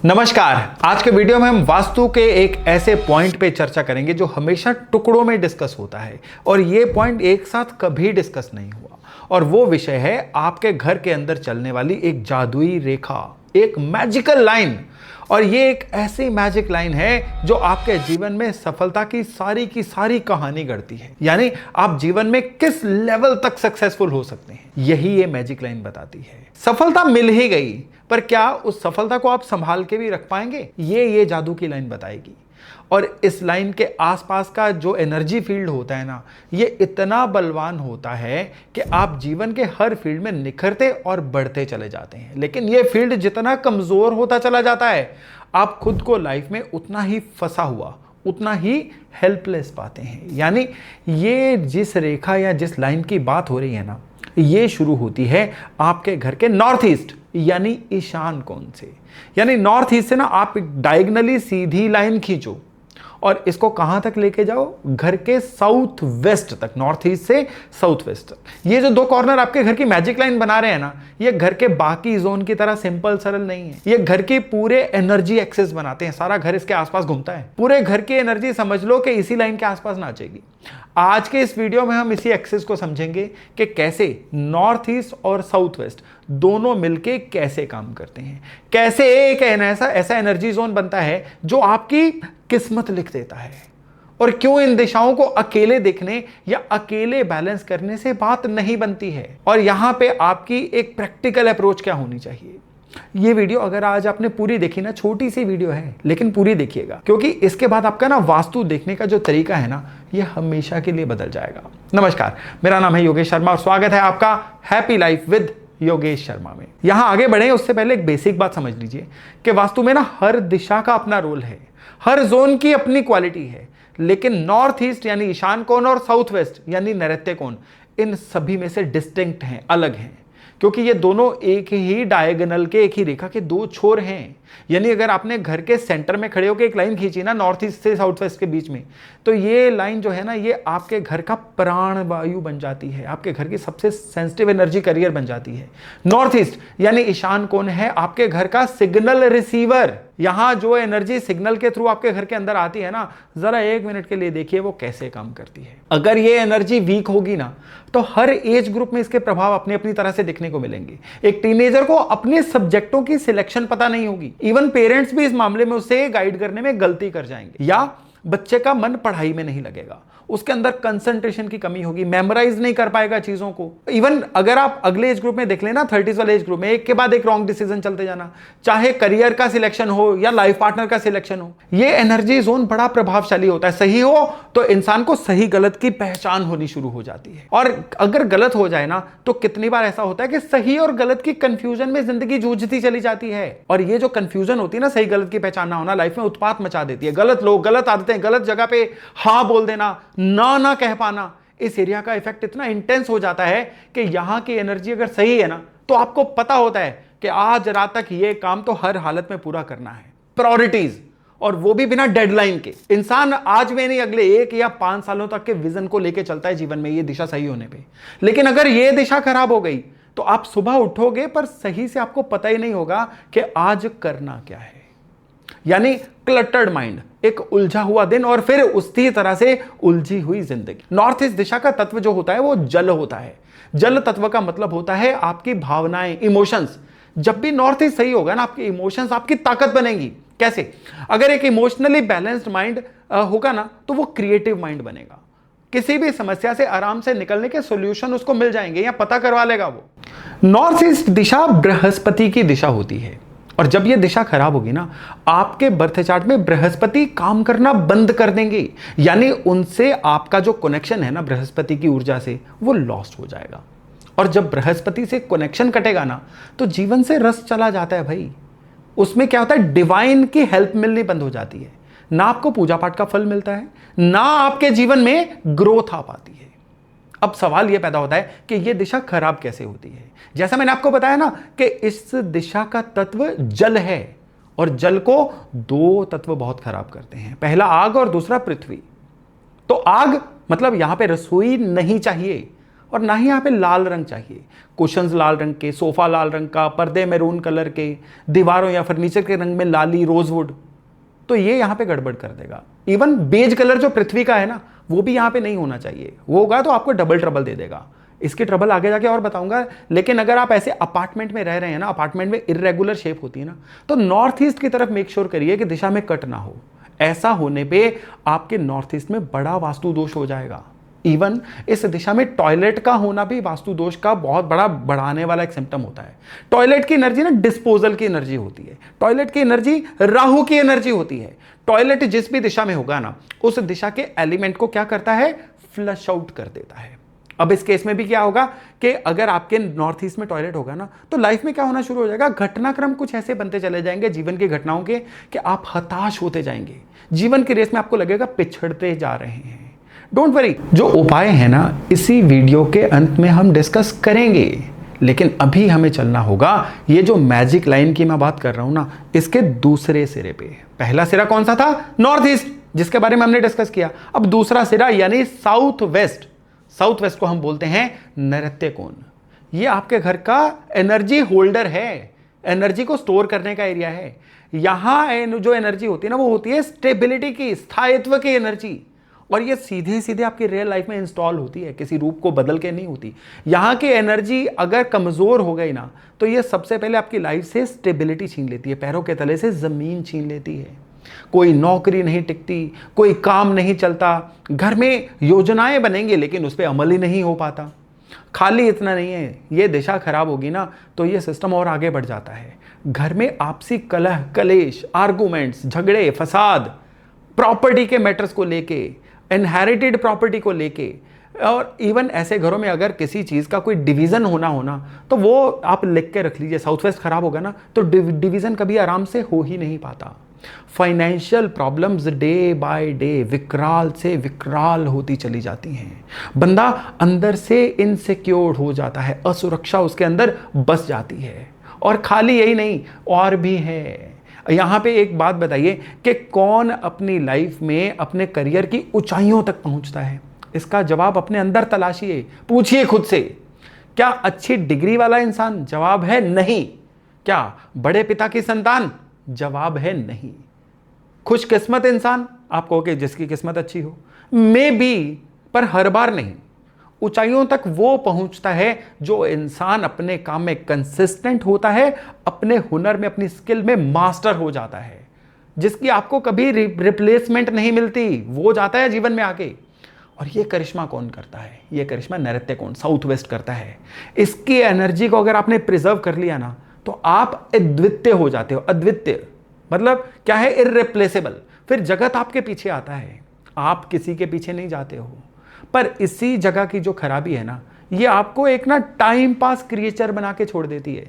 नमस्कार। आज के वीडियो में हम वास्तु के एक ऐसे पॉइंट पे चर्चा करेंगे जो हमेशा टुकड़ों में डिस्कस होता है और ये पॉइंट एक साथ कभी डिस्कस नहीं हुआ। और वो विषय है आपके घर के अंदर चलने वाली एक जादुई रेखा, एक मैजिकल लाइन। और ये एक ऐसी मैजिक लाइन है जो आपके जीवन में सफलता की सारी कहानी गढ़ती है। यानी आप जीवन में किस लेवल तक सक्सेसफुल हो सकते हैं, यही ये मैजिक लाइन बताती है। सफलता मिल ही गई, पर क्या उस सफलता को आप संभाल के भी रख पाएंगे, ये जादू की लाइन बताएगी। और इस लाइन के आसपास का जो एनर्जी फील्ड होता है ना, ये इतना बलवान होता है कि आप जीवन के हर फील्ड में निखरते और बढ़ते चले जाते हैं। लेकिन ये फील्ड जितना कमजोर होता चला जाता है, आप खुद को लाइफ में उतना ही फंसा हुआ, उतना ही हेल्पलेस पाते हैं। यानी ये जिस रेखा या जिस लाइन की बात हो रही है ना, ये शुरू होती है आपके घर के नॉर्थ ईस्ट यानी ईशान कोण से। यानी नॉर्थ ईस्ट से ना आप डायगनली सीधी लाइन खींचो और इसको कहां तक लेके जाओ, घर के साउथ वेस्ट तक, नॉर्थ ईस्ट से साउथ वेस्ट तक। ये जो दो कॉर्नर आपके घर की मैजिक लाइन बना रहे हैं ना, ये घर के बाकी जोन की तरह सिंपल सरल नहीं है। ये घर की पूरे एनर्जी एक्सेस बनाते हैं। सारा घर इसके आसपास घूमता है। पूरे घर की एनर्जी समझ लो कि इसी लाइन के आसपास नाचेगी। आज के इस वीडियो में हम इसी एक्सेस को समझेंगे कि कैसे नॉर्थ ईस्ट और साउथ वेस्ट दोनों मिलके कैसे काम करते हैं, कैसे एक ऐसा एनर्जी जोन बनता है जो आपकी किस्मत लिख देता है, और क्यों इन दिशाओं को अकेले देखने या अकेले बैलेंस करने से बात नहीं बनती है, और यहां पे आपकी एक प्रैक्टिकल अप्रोच क्या होनी चाहिए। ये वीडियो अगर आज आपने पूरी देखी ना, छोटी सी वीडियो है लेकिन पूरी देखिएगा, क्योंकि इसके बाद आपका ना वास्तु देखने का जो तरीका है ना, ये हमेशा के लिए बदल जाएगा। नमस्कार, मेरा नाम है योगेश शर्मा और स्वागत है आपका happy life with Yogesh Sharma में। यहां आगे बढ़े उससे पहले एक बेसिक बात समझ लीजिए कि वास्तु में ना हर दिशा का अपना रोल है, हर जोन की अपनी क्वालिटी है। लेकिन नॉर्थ ईस्ट यानी ईशान कोण और साउथ वेस्ट यानी नैऋत्य कोण, इन सभी में से डिस्टिंक्ट हैं, अलग हैं, क्योंकि ये दोनों एक ही डायगोनल के, एक ही रेखा के दो छोर हैं। यानी अगर आपने घर के सेंटर में खड़े होकर एक लाइन खींची ना नॉर्थ ईस्ट से साउथ वेस्ट के बीच में, तो ये लाइन जो है ना, ये आपके घर का प्राण वायु बन जाती है, आपके घर की सबसे सेंसिटिव एनर्जी कैरियर बन जाती है। नॉर्थ ईस्ट यानी ईशान कोण है आपके घर का सिग्नल रिसीवर। यहां जो एनर्जी सिग्नल के थ्रू आपके घर के अंदर आती है ना, जरा एक मिनट के लिए देखिए वो कैसे काम करती है। अगर ये एनर्जी वीक होगी ना, तो हर एज ग्रुप में इसके प्रभाव अपनी अपनी तरह से दिखने को मिलेंगे। एक टीनेजर को अपने सब्जेक्टों की सिलेक्शन पता नहीं होगी, इवन पेरेंट्स भी इस मामले में उसे गाइड करने में गलती कर जाएंगे, या बच्चे का मन पढ़ाई में नहीं लगेगा, उसके अंदर कंसंट्रेशन की कमी होगी, मेमोराइज नहीं कर पाएगा चीजों को। इवन अगर आप अगले एज ग्रुप में देख लेना, 30s वाले एज ग्रुप में, एक के बाद एक रॉन्ग डिसीजन चलते जाना, चाहे करियर का सिलेक्शन हो या लाइफ पार्टनर का सिलेक्शन हो। ये एनर्जी जोन बड़ा प्रभावशाली होता है। सही हो तो इंसान को सही गलत की पहचान होनी शुरू हो जाती है, और अगर गलत हो जाए ना, तो कितनी बार ऐसा होता है कि सही और गलत की कंफ्यूजन में जिंदगी जूझती चली जाती है। और ये जो कंफ्यूजन होती है ना, सही गलत की पहचान ना होना, लाइफ में उत्पात मचा देती है। गलत लोग, गलत आदतें, गलत जगह पे हाँ बोल देना, ना कह पाना, इस एरिया का इफेक्ट इतना इंटेंस हो जाता है कि यहां की एनर्जी अगर सही है ना, तो आपको पता होता है कि आज रात तक ये काम तो हर हालत में पूरा करना है। प्रायोरिटीज, और वो भी बिना डेडलाइन के। इंसान आज में नहीं, अगले 1 या 5 सालों तक के विजन को लेके चलता है जीवन में, ये दिशा सही होने पे। लेकिन अगर ये दिशा खराब हो गई, तो आप सुबह उठोगे पर सही से आपको पता ही नहीं होगा कि आज करना क्या है। यानी क्लटर्ड माइंड, एक उलझा हुआ दिन, और फिर उसी तरह से उलझी हुई जिंदगी। नॉर्थ ईस्ट दिशा का तत्व जो होता है वो जल होता है। जल तत्व का मतलब होता है आपकी भावनाएं, इमोशंस। जब भी नॉर्थ ईस्ट सही होगा ना, आपके इमोशंस आपकी ताकत बनेगी। कैसे? अगर एक इमोशनली बैलेंस्ड माइंड होगा ना, तो वो क्रिएटिव माइंड बनेगा। किसी भी समस्या से आराम से निकलने के सॉल्यूशन उसको मिल जाएंगे या पता करवा लेगा वो। नॉर्थ ईस्ट दिशा बृहस्पति की दिशा होती है, और जब ये दिशा खराब होगी ना, आपके बर्थ चार्ट में बृहस्पति काम करना बंद कर देंगे। यानी उनसे आपका जो कनेक्शन है ना बृहस्पति की ऊर्जा से, वो लॉस्ट हो जाएगा। और जब बृहस्पति से कनेक्शन कटेगा ना, तो जीवन से रस चला जाता है भाई। उसमें क्या होता है, डिवाइन की हेल्प मिलनी बंद हो जाती है। ना आपको पूजा पाठ का फल मिलता है, ना आपके जीवन में ग्रोथ आ पाती है। अब सवाल यह पैदा होता है कि यह दिशा खराब कैसे होती है। जैसा मैंने आपको बताया ना कि इस दिशा का तत्व जल है, और जल को 2 तत्व बहुत खराब करते हैं, पहला आग और दूसरा पृथ्वी। तो आग मतलब यहां पे रसोई नहीं चाहिए, और ना ही यहाँ पे लाल रंग चाहिए। कुशन्स लाल रंग के, सोफा लाल रंग का, पर्दे मैरून कलर के, दीवारों या फर्नीचर के रंग में लाली रोजवुड, तो ये यहाँ पे गड़बड़ कर देगा। इवन बेज कलर जो पृथ्वी का है ना, वो भी यहाँ पे नहीं होना चाहिए। वो होगा तो आपको डबल ट्रबल दे देगा। इसकी ट्रबल आगे जाके और बताऊंगा। लेकिन अगर आप ऐसे अपार्टमेंट में रह रहे हैं ना, अपार्टमेंट में इर्रेगुलर शेप होती है ना, तो नॉर्थ ईस्ट की तरफ मेक श्योर करिए कि दिशा में कट ना हो। ऐसा होने पे आपके नॉर्थ ईस्ट में बड़ा वास्तु दोष हो जाएगा। इवन इस दिशा में टॉयलेट का होना भी वास्तु दोष का बहुत बड़ा बढ़ाने वाला एक सिम्टम होता है। टॉयलेट की एनर्जी ना डिस्पोजल की एनर्जी होती है। टॉयलेट की एनर्जी राहु की एनर्जी होती है। टॉयलेट जिस भी दिशा में होगा ना, उस दिशा के एलिमेंट को क्या करता है, फ्लश आउट कर देता है। अब इस केस में भी क्या होगा कि अगर आपके नॉर्थ ईस्ट में टॉयलेट होगा ना, तो लाइफ में क्या होना शुरू हो जाएगा, घटनाक्रम कुछ ऐसे बनते चले जाएंगे जीवन की घटनाओं के कि आप हताश होते जाएंगे। जीवन की रेस में आपको लगेगा पिछड़ते जा रहे हैं। डोंट वरी, जो उपाय है ना इसी वीडियो के अंत में हम डिस्कस करेंगे। लेकिन अभी हमें चलना होगा ये जो मैजिक लाइन की मैं बात कर रहा हूं ना, इसके दूसरे सिरे पे। पहला सिरा कौन सा था, नॉर्थ ईस्ट, जिसके बारे में हमने डिस्कस किया। अब दूसरा सिरा यानी साउथ वेस्ट। साउथ वेस्ट को हम बोलते हैं नैऋत्य कोण। ये आपके घर का एनर्जी होल्डर है, एनर्जी को स्टोर करने का एरिया है। यहां जो एनर्जी होती है ना, वो होती है स्टेबिलिटी की, स्थायित्व की एनर्जी। और ये सीधे सीधे आपकी रियल लाइफ में इंस्टॉल होती है, किसी रूप को बदल के नहीं होती। यहाँ की एनर्जी अगर कमजोर हो गई ना, तो ये सबसे पहले आपकी लाइफ से स्टेबिलिटी छीन लेती है, पैरों के तले से जमीन छीन लेती है। कोई नौकरी नहीं टिकती, कोई काम नहीं चलता, घर में योजनाएं बनेंगी लेकिन उस पर अमल ही नहीं हो पाता। खाली इतना नहीं है, ये दिशा खराब होगी ना, तो ये सिस्टम और आगे बढ़ जाता है। घर में आपसी कलह, कलेश, आर्गुमेंट्स, झगड़े, फसाद, प्रॉपर्टी के मैटर्स को लेके, इनहेरिटेड प्रॉपर्टी को लेके, और इवन ऐसे घरों में अगर किसी चीज़ का कोई डिवीज़न होना तो वो आप लिख के रख लीजिए। साउथ वेस्ट खराब होगा ना, तो डिवीज़न कभी आराम से हो ही नहीं पाता। Financial problems day by day विकराल से विकराल होती चली जाती हैं। बंदा अंदर से इनसिक्योर हो जाता है, असुरक्षा उसके अंदर बस जाती है। और खाली यही नहीं, और भी है। यहाँ पे एक बात बताइए कि कौन अपनी लाइफ में अपने करियर की ऊंचाइयों तक पहुंचता है? इसका जवाब अपने अंदर तलाशिए, पूछिए खुद से। क्या अच्छी डिग्री वाला इंसान? जवाब है नहीं। क्या बड़े पिता की संतान? जवाब है नहीं। खुशकिस्मत इंसान? आप कहोगे जिसकी किस्मत अच्छी हो, मे बी, पर हर बार नहीं। ऊंचाइयों तक वो पहुंचता है जो इंसान अपने काम में कंसिस्टेंट होता है, अपने हुनर में, अपनी स्किल में मास्टर हो जाता है, जिसकी आपको कभी रिप्लेसमेंट नहीं मिलती, वो जाता है जीवन में आके। और ये करिश्मा कौन करता है? ये करिश्मा नैऋत्य कोण, साउथ वेस्ट करता है। इसकी एनर्जी को अगर आपने प्रिजर्व कर लिया ना, तो आप अद्वितीय हो जाते हो। अद्वितीय मतलब क्या है? इररिप्लेसेबल। फिर जगत आपके पीछे आता है, आप किसी के पीछे नहीं जाते हो। पर इसी जगह की जो खराबी है ना, ये आपको एक ना टाइम पास क्रिएचर बना के छोड़ देती है।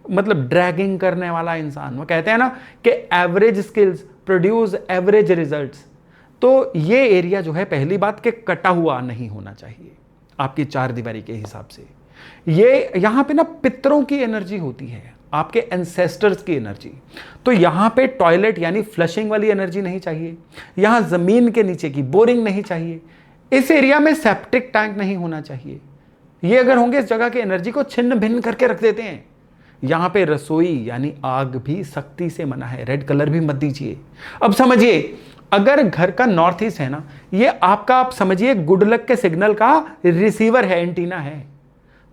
मतलब ड्रैगिंग करने वाला इंसान। वो कहते हैं ना कि average skills produce average results. तो ये एरिया जो है, पहली बात कि कटा हुआ नहीं होना चाहिए आपकी चार दीवारी के हिसाब से। ये यहाँ पे ना पितरों की एनर्जी होती है, आपके एंसेस्टर्स की एनर्जी। तो यहाँ पे टॉयलेट यानी फ्लशिंग वाली एनर्जी नहीं चाहिए। यहाँ जमीन के नीचे की बोरिंग नहीं चाहिए। इस एरिया में सेप्टिक टैंक नहीं होना चाहिए। ये अगर होंगे, इस जगह की एनर्जी को छिन्न भिन्न करके रख देते हैं। यहाँ पे रसोई यानी आग भी सख्ती से मना है, रेड कलर भी मत दीजिए। अब समझिए, अगर घर का नॉर्थ ईस्ट है ना, ये आपका, आप समझिए, गुड लक के सिग्नल का रिसीवर है, एंटीना है।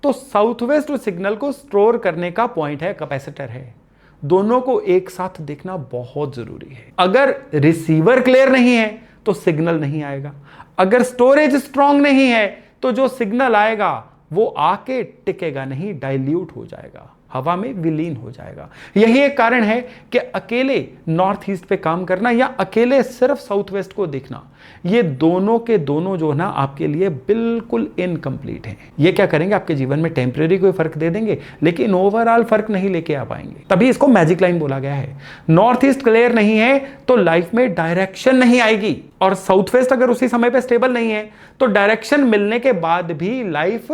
तो साउथ वेस्ट सिग्नल को स्टोर करने का पॉइंट है, कैपेसिटर है। दोनों को एक साथ देखना बहुत जरूरी है। अगर रिसीवर क्लियर नहीं है तो सिग्नल नहीं आएगा। अगर स्टोरेज स्ट्रांग नहीं है तो जो सिग्नल आएगा वो आके टिकेगा नहीं, डाइल्यूट हो जाएगा, हवा में विलीन हो जाएगा। यही एक कारण है कि अकेले नॉर्थ ईस्ट पे काम करना या अकेले सिर्फ साउथ वेस्ट को देखना, ये दोनों के दोनों जो है ना, आपके लिए बिल्कुल इनकम्प्लीट हैं। ये क्या करेंगे, आपके जीवन में टेम्परेरी कोई फर्क दे देंगे, लेकिन ओवरऑल फर्क नहीं लेके आ पाएंगे। तभी इसको मैजिक लाइन बोला गया है। नॉर्थ ईस्ट क्लियर नहीं है तो लाइफ में डायरेक्शन नहीं आएगी, और साउथ वेस्ट अगर उसी समय पे स्टेबल नहीं है तो डायरेक्शन मिलने के बाद भी लाइफ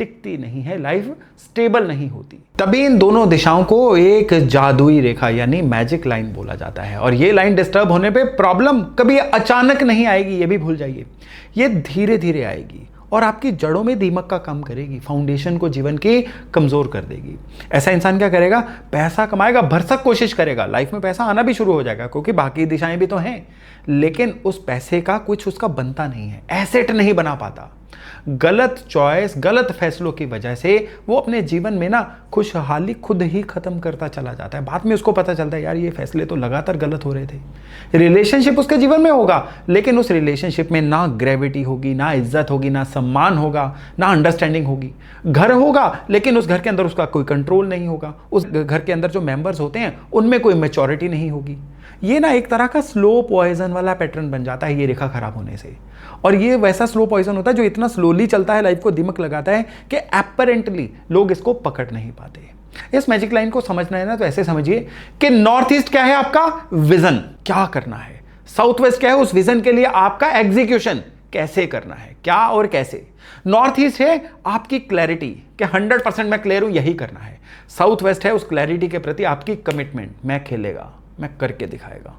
टिकती नहीं है, लाइफ स्टेबल नहीं होती। तभी इन दोनों दिशाओं को एक जादुई रेखा यानी मैजिक लाइन बोला जाता है। और ये लाइन डिस्टर्ब होने पे प्रॉब्लम कभी अचानक नहीं आएगी, ये भी भूल जाइए। ये धीरे धीरे आएगी और आपकी जड़ों में दीमक का काम करेगी, फाउंडेशन को जीवन की कमज़ोर कर देगी। ऐसा इंसान क्या करेगा, पैसा कमाएगा, भरसक कोशिश करेगा, लाइफ में पैसा आना भी शुरू हो जाएगा क्योंकि बाकी दिशाएं भी तो हैं, लेकिन उस पैसे का कुछ उसका बनता नहीं है, एसेट नहीं बना पाता। गलत चॉइस, गलत फैसलों की वजह से वो अपने जीवन में ना खुशहाली खुद ही खत्म करता चला जाता है। बाद में उसको पता चलता है यार ये फैसले तो लगातार गलत हो रहे थे। रिलेशनशिप उसके जीवन में होगा, लेकिन उस रिलेशनशिप में ना ग्रेविटी होगी, ना इज्जत होगी, ना सम्मान होगा, ना अंडरस्टैंडिंग होगी। घर होगा, लेकिन उस घर के अंदर उसका कोई कंट्रोल नहीं होगा। उस घर के अंदर जो मेंबर्स होते हैं उनमें कोई मैच्योरिटी नहीं होगी। ये ना एक तरह का स्लो पॉइजन वाला पैटर्न बन जाता है ये रेखा खराब होने से। और ये वैसा स्लो पॉइजन होता है जो इतना स्लोली चलता है, लाइफ को दिमक लगाता है कि एपरेंटली लोग इसको पकड़ नहीं पाते। इस मैजिक लाइन को समझना है ना तो ऐसे समझिए कि नॉर्थ ईस्ट क्या है आपका विजन, क्या करना है। साउथ वेस्ट क्या है उस विजन के लिए आपका एग्जीक्यूशन, कैसे करना है, क्या और कैसे। नॉर्थ ईस्ट है आपकी क्लैरिटी कि 100% मैं क्लियर हूं, यही करना है। साउथ वेस्ट है उस क्लैरिटी के प्रति आपकी कमिटमेंट, मैं खेलेगा, मैं करके दिखाएगा।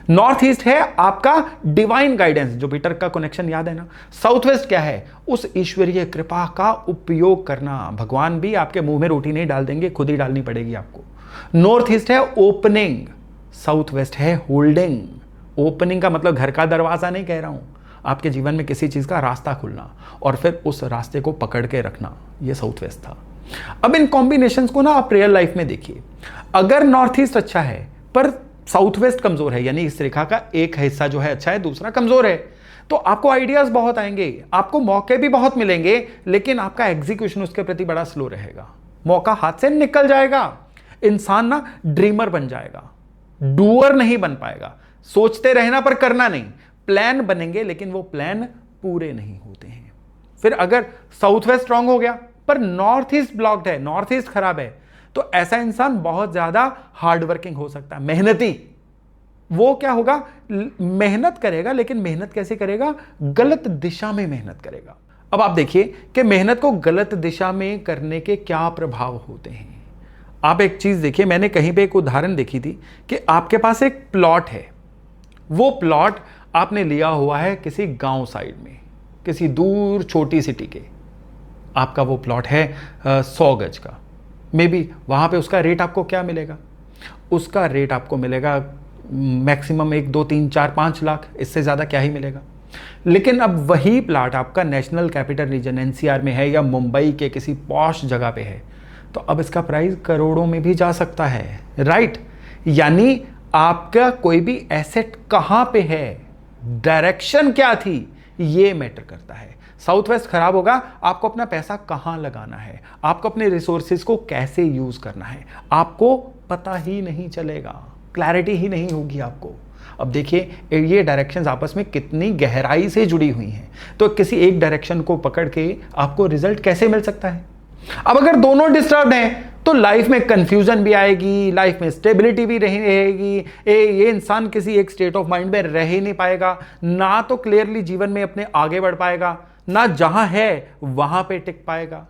नॉर्थ ईस्ट है आपका डिवाइन गाइडेंस, जो पीटर का कनेक्शन याद है ना। साउथ वेस्ट क्या है, उस ईश्वरीय कृपा का उपयोग करना। भगवान भी आपके मुंह में रोटी नहीं डाल देंगे, खुद ही डालनी पड़ेगी आपको। नॉर्थ ईस्ट है ओपनिंग, साउथ वेस्ट है होल्डिंग। ओपनिंग का मतलब घर का दरवाजा नहीं कह रहा हूं, आपके जीवन में किसी चीज का रास्ता खुलना और फिर उस रास्ते को पकड़ के रखना, यह साउथ वेस्ट था। अब इन कॉम्बिनेशंस को ना आप रियल लाइफ में देखिए। अगर नॉर्थ ईस्ट अच्छा है पर साउथ वेस्ट कमजोर है, यानी इस रेखा का एक हिस्सा जो है अच्छा है, दूसरा कमजोर है, तो आपको आइडियाज बहुत आएंगे, आपको मौके भी बहुत मिलेंगे, लेकिन आपका एग्जीक्यूशन उसके प्रति बड़ा स्लो रहेगा। मौका हाथ से निकल जाएगा, इंसान ना ड्रीमर बन जाएगा, डूअर नहीं बन पाएगा। सोचते रहना पर करना नहीं, प्लान बनेंगे लेकिन वो प्लान पूरे नहीं होते हैं। फिर अगर साउथ वेस्ट स्ट्रांग हो गया पर नॉर्थ ईस्ट ब्लॉक्ड है, नॉर्थ ईस्ट खराब है, तो ऐसा इंसान बहुत ज्यादा हार्ड वर्किंग हो सकता है, मेहनती। वो क्या होगा, मेहनत करेगा, लेकिन मेहनत कैसे करेगा, गलत दिशा में मेहनत करेगा। अब आप देखिए कि मेहनत को गलत दिशा में करने के क्या प्रभाव होते हैं। आप एक चीज देखिए, मैंने कहीं पे एक उदाहरण देखी थी कि आपके पास एक प्लॉट है, वो प्लॉट आपने लिया हुआ है किसी गांव साइड में, किसी दूर छोटी सिटी के। आपका वो प्लॉट है 100 गज का, मे बी वहाँ पे उसका रेट आपको क्या मिलेगा, उसका रेट आपको मिलेगा मैक्सिमम 1, 2, 3, 4, 5 लाख, इससे ज़्यादा क्या ही मिलेगा। लेकिन अब वही प्लाट आपका नेशनल कैपिटल रीजन एनसीआर में है या मुंबई के किसी पॉश जगह पे है, तो अब इसका प्राइस करोड़ों में भी जा सकता है, राइट। यानी आपका कोई भी एसेट कहाँ पे है, डायरेक्शन क्या थी, ये मैटर करता है। साउथ वेस्ट खराब होगा, आपको अपना पैसा कहां लगाना है, आपको अपने रिसोर्सेज को कैसे यूज करना है, आपको पता ही नहीं चलेगा, क्लैरिटी ही नहीं होगी आपको। अब देखिए ये डायरेक्शंस आपस में कितनी गहराई से जुड़ी हुई हैं, तो किसी एक डायरेक्शन को पकड़ के आपको रिजल्ट कैसे मिल सकता है। अब अगर दोनों डिस्टर्ब हैं तो लाइफ में कंफ्यूजन भी आएगी, लाइफ में स्टेबिलिटी भी रहेगी। ये इंसान किसी एक स्टेट ऑफ माइंड में रह ही नहीं पाएगा, ना तो क्लियरली जीवन में अपने आगे बढ़ पाएगा, ना जहां है वहां पे टिक पाएगा।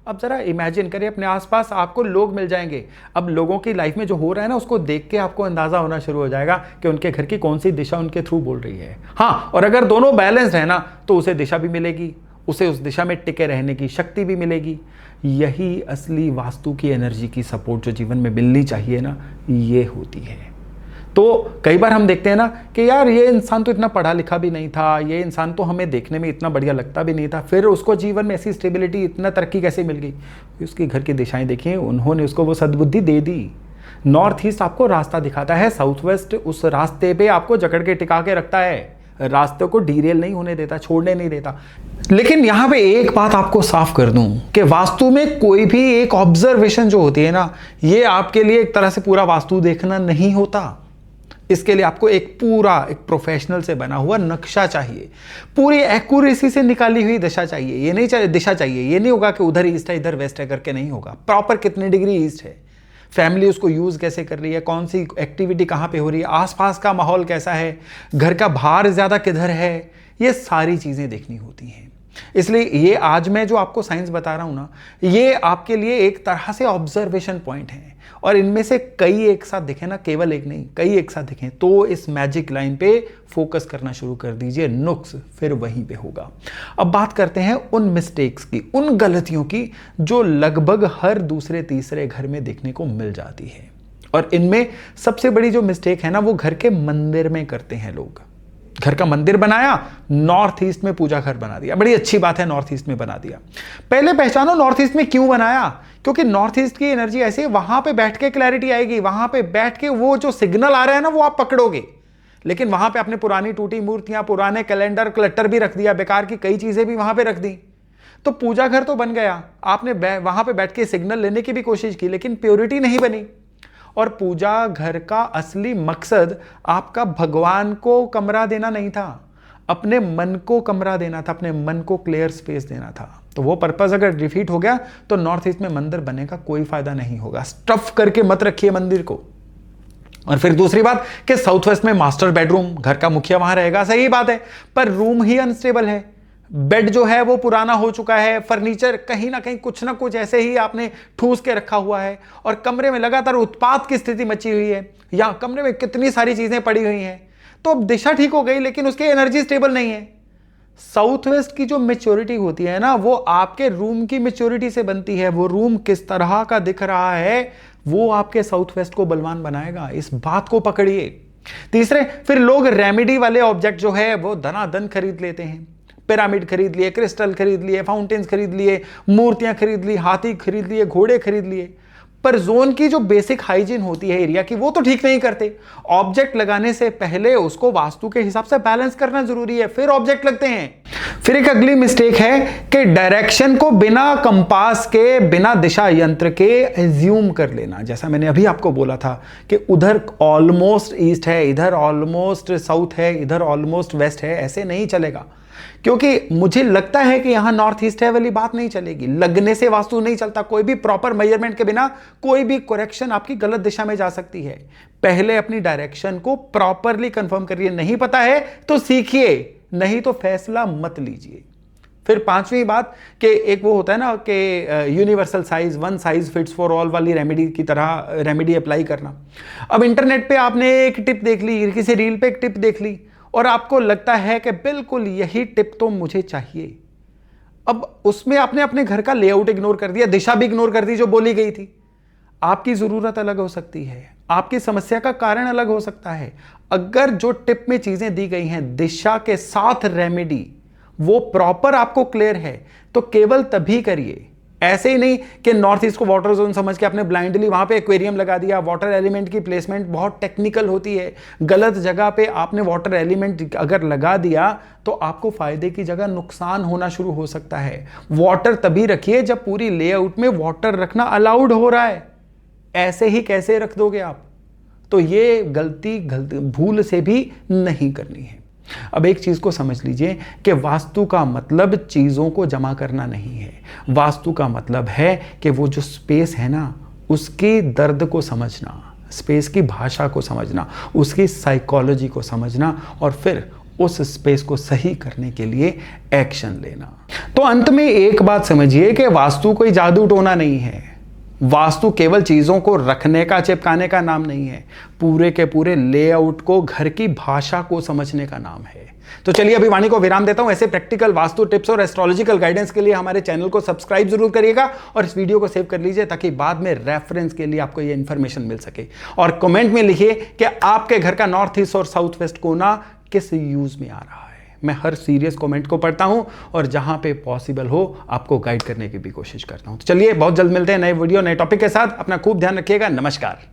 अब जरा इमेजिन करिए, अपने आसपास आपको लोग मिल जाएंगे। अब लोगों की लाइफ में जो हो रहा है ना, उसको देख के आपको अंदाजा होना शुरू हो जाएगा कि उनके घर की कौन सी दिशा उनके थ्रू बोल रही है। हाँ, और अगर दोनों बैलेंस है ना, तो उसे दिशा भी मिलेगी, उसे उस दिशा में टिके रहने की शक्ति भी मिलेगी। यही असली वास्तु की एनर्जी की सपोर्ट जो जीवन में मिलनी चाहिए ना, ये होती है। तो कई बार हम देखते हैं ना कि यार ये इंसान तो इतना पढ़ा लिखा भी नहीं था, ये इंसान तो हमें देखने में इतना बढ़िया लगता भी नहीं था, फिर उसको जीवन में ऐसी स्टेबिलिटी, इतना तरक्की कैसे मिल गई। उसके घर की दिशाएं देखिए, उन्होंने उसको वो सद्बुद्धि दे दी। नॉर्थ ईस्ट आपको रास्ता दिखाता है, साउथ वेस्ट उस रास्ते पे आपको जकड़ के टिका के रखता है, रास्ते को डीरेल नहीं होने देता, छोड़ने नहीं देता। लेकिन यहां पे एक बात आपको साफ कर दूं कि वास्तु में कोई भी एक ऑब्जर्वेशन जो होती है ना, ये आपके लिए एक तरह से पूरा वास्तु देखना नहीं होता। इसके लिए आपको एक प्रोफेशनल से बना हुआ नक्शा चाहिए, पूरी एक्यूरेसी से निकाली हुई दिशा चाहिए। ये नहीं चाहिए दिशा चाहिए, ये नहीं होगा कि उधर ईस्ट है इधर वेस्ट है करके नहीं होगा। प्रॉपर कितने डिग्री ईस्ट है, फैमिली उसको यूज कैसे कर रही है, कौन सी एक्टिविटी कहाँ पे हो रही है, आसपास का माहौल कैसा है, घर का भार ज्यादा किधर है, ये सारी चीजें देखनी होती हैं। इसलिए ये आज मैं जो आपको साइंस बता रहा हूं ना, ये आपके लिए एक तरह से ऑब्जर्वेशन पॉइंट है। और इनमें से कई एक साथ दिखे ना, केवल एक नहीं, कई एक साथ दिखें, तो इस मैजिक लाइन पे फोकस करना शुरू कर दीजिए, नुक्स फिर वहीं पे होगा। अब बात करते हैं उन मिस्टेक्स की, उन गलतियों की जो लगभग हर दूसरे तीसरे घर में देखने को मिल जाती है। और इनमें सबसे बड़ी जो मिस्टेक है ना, वो घर के मंदिर में करते हैं लोग। घर का मंदिर बनाया, नॉर्थ ईस्ट में पूजा घर बना दिया, बड़ी अच्छी बात है, नॉर्थ ईस्ट में बना दिया। पहले पहचानो नॉर्थ ईस्ट में क्यों बनाया, क्योंकि नॉर्थ ईस्ट की एनर्जी ऐसी है, वहां पे बैठ के क्लैरिटी आएगी, वहां पे बैठ के वो जो सिग्नल आ रहा है ना वो आप पकड़ोगे। लेकिन वहां पे आपने पुरानी टूटी मूर्तियां, पुराने कैलेंडर, क्लटर भी रख दिया, बेकार की कई चीजें भी वहां पे रख दी, तो पूजा घर तो बन गया, आपने वहां पे बैठ के सिग्नल लेने की भी कोशिश की, लेकिन प्योरिटी नहीं बनी। और पूजा घर का असली मकसद आपका भगवान को कमरा देना नहीं था, अपने मन को कमरा देना था, अपने मन को क्लियर स्पेस देना था। तो वो पर्पस अगर डिफीट हो गया तो नॉर्थ ईस्ट में मंदिर बनने का कोई फायदा नहीं होगा। स्टफ करके मत रखिए मंदिर को। और फिर दूसरी बात कि साउथ वेस्ट में मास्टर बेडरूम, घर का मुखिया वहां रहेगा, सही बात है, पर रूम ही अनस्टेबल है, बेड जो है वो पुराना हो चुका है, फर्नीचर कहीं ना कहीं कुछ ना कुछ ऐसे ही आपने ठूस के रखा हुआ है, और कमरे में लगातार उत्पात की स्थिति मची हुई है, या कमरे में कितनी सारी चीजें पड़ी हुई हैं। तो अब दिशा ठीक हो गई लेकिन उसकी एनर्जी स्टेबल नहीं है। साउथ वेस्ट की जो मेच्योरिटी होती है ना, वो आपके रूम की मेच्योरिटी से बनती है। वो रूम किस तरह का दिख रहा है वो आपके साउथ वेस्ट को बलवान बनाएगा, इस बात को पकड़िए। तीसरे, फिर लोग रेमेडी वाले ऑब्जेक्ट जो है वो धनाधन खरीद लेते हैं। पिरामिड खरीद लिए, क्रिस्टल खरीद लिए, फाउंटेन्स खरीद लिए, मूर्तियां खरीद ली, हाथी खरीद लिए, घोड़े खरीद लिए, पर जोन की जो बेसिक हाइजीन होती है एरिया की, वो तो ठीक नहीं करते। ऑब्जेक्ट लगाने से पहले उसको वास्तु के हिसाब से बैलेंस करना जरूरी है, फिर ऑब्जेक्ट लगते हैं। फिर एक अगली मिस्टेक है कि डायरेक्शन को बिना कंपास के, बिना दिशा यंत्र के एज्यूम कर लेना। जैसा मैंने अभी आपको बोला था कि उधर ऑलमोस्ट ईस्ट है, इधर ऑलमोस्ट साउथ है, इधर ऑलमोस्ट वेस्ट है, ऐसे नहीं चलेगा। क्योंकि मुझे लगता है कि यहां नॉर्थ ईस्ट है वाली बात नहीं चलेगी। लगने से वास्तु नहीं चलता, कोई भी प्रॉपर मेजरमेंट के बिना कोई भी करेक्शन आपकी गलत दिशा में जा सकती है। पहले अपनी डायरेक्शन को प्रॉपरली कंफर्म करिए, नहीं पता है तो सीखिए, नहीं तो फैसला मत लीजिए। फिर पांचवी बात कि एक वो होता है ना कि universal size, one size fits for all वाली रेमेडी की तरह रेमेडी अप्लाई करना। अब इंटरनेट पे आपने एक टिप देख ली, किसी रील पे एक टिप देख ली, और आपको लगता है कि बिल्कुल यही टिप तो मुझे चाहिए। अब उसमें आपने अपने घर का लेआउट इग्नोर कर दिया, दिशा भी इग्नोर कर दी जो बोली गई थी। आपकी जरूरत अलग हो सकती है, आपकी समस्या का कारण अलग हो सकता है। अगर जो टिप में चीजें दी गई हैं दिशा के साथ रेमेडी वो प्रॉपर आपको क्लियर है तो केवल तभी करिए। ऐसे ही नहीं कि नॉर्थ ईस्ट को वाटर जोन समझ के आपने ब्लाइंडली वहां पे एक्वेरियम लगा दिया। वाटर एलिमेंट की प्लेसमेंट बहुत टेक्निकल होती है, गलत जगह पे आपने वाटर एलिमेंट अगर लगा दिया तो आपको फायदे की जगह नुकसान होना शुरू हो सकता है। वाटर तभी रखिए जब पूरी लेआउट में वाटर रखना अलाउड हो रहा है, ऐसे ही कैसे रख दोगे आप? तो ये गलती भूल से भी नहीं करनी है। अब एक चीज को समझ लीजिए कि वास्तु का मतलब चीजों को जमा करना नहीं है। वास्तु का मतलब है कि वो जो स्पेस है ना उसके दर्द को समझना, स्पेस की भाषा को समझना, उसकी साइकोलॉजी को समझना, और फिर उस स्पेस को सही करने के लिए एक्शन लेना। तो अंत में एक बात समझिए कि वास्तु कोई जादू टोना नहीं है। वास्तु केवल चीजों को रखने का, चिपकाने का नाम नहीं है। पूरे के पूरे लेआउट को, घर की भाषा को समझने का नाम है। तो चलिए अभी वाणी को विराम देता हूं। ऐसे प्रैक्टिकल वास्तु टिप्स और एस्ट्रोलॉजिकल गाइडेंस के लिए हमारे चैनल को सब्सक्राइब जरूर करिएगा और इस वीडियो को सेव कर लीजिए ताकि बाद में रेफरेंस के लिए आपको यह इंफॉर्मेशन मिल सके। और कमेंट में लिखिए कि आपके घर का नॉर्थ ईस्ट और साउथ वेस्ट कोना किस यूज में आ रहा है। मैं हर सीरियस कमेंट को पढ़ता हूं और जहां पे पॉसिबल हो आपको गाइड करने की भी कोशिश करता हूं। तो चलिए बहुत जल्द मिलते हैं नए वीडियो, नए टॉपिक के साथ। अपना खूब ध्यान रखिएगा। नमस्कार।